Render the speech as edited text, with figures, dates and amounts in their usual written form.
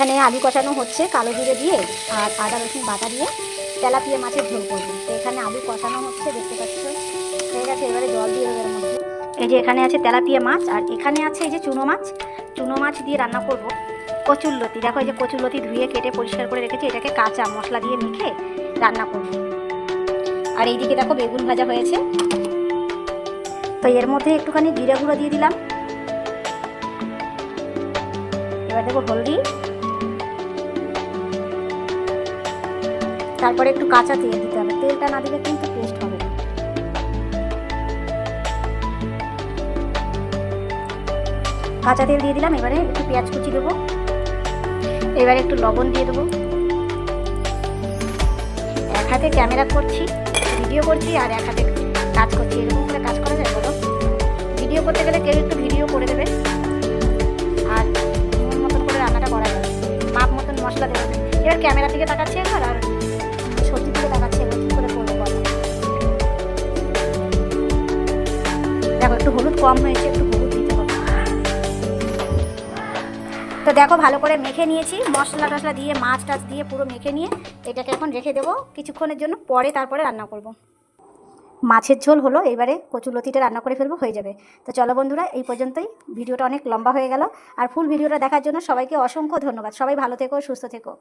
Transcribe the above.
এখানে আলু কষানো হচ্ছে কালো জিরে দিয়ে আর আদা রসুন বাটা দিয়ে তেলাপিয়া মাছের ঝোল করবো। তো এখানে আলু কষানো হচ্ছে, দেখতে পাচ্ছ হয়ে গেছে। এবারে জল দিয়ে দেবো এর মধ্যে। এই যে এখানে আছে তেলাপিয়া মাছ আর এখানে আছে এই যে চুনো মাছ দিয়ে রান্না করব। কচুরলতি, দেখো এই যে কচুরলতি ধুয়ে কেটে পরিষ্কার করে রেখেছি, এটাকে কাঁচা মশলা দিয়ে মেখে রান্না করব। আর এইদিকে দেখো বেগুন ভাজা হয়েছে। তো এর মধ্যে একটুখানি জিরে গুঁড়ো দিয়ে দিলাম। এবার দেবো হলদি, তারপরে একটু কাঁচা তেল দিতে হবে, তেলটা না দিলে কিন্তু টেস্ট হবে না। কাঁচা তেল দিয়ে দিলাম। এবারে একটু পেঁয়াজ কুচি দেবো, এবারে একটু লবণ দিয়ে দেবো। এক হাতে ক্যামেরা করছি, ভিডিও করছি, আর এক হাতে কাজ করছি। এরকম করে কাজ করা যায় বলো? ভিডিও করতে গেলে কেউ একটু ভিডিও করে দেবে, আর মন মতন করে রান্নাটা করা যাবে, মাপ মতন মশলা দেবে। এবার ক্যামেরা দিকে তাকাচ্ছি একবার, আর সবজি দিকে তাকাচ্ছি এবার, কী করে করবো বলো? দেখো একটু হলুদ কম হয়েছে, একটু হলুদ দিতে হবে। তো দেখো ভালো করে মেখে নিয়েছি, মশলা টশলা দিয়ে মাছ টাছ দিয়ে পুরো মেখে নিয়ে এটাকে এখন রেখে দেবো কিছুক্ষণের জন্য, পরে তারপরে রান্না করব। মাছের ঝোল হলো, এবারে কচুরলতিটা রান্না করে ফেলবো, হয়ে যাবে। তো চলো বন্ধুরা, এই পর্যন্তই। ভিডিওটা অনেক লম্বা হয়ে গেল, আর ফুল ভিডিওটা দেখার জন্য সবাইকে অসংখ্য ধন্যবাদ। সবাই ভালো থেকো, সুস্থ থেকো।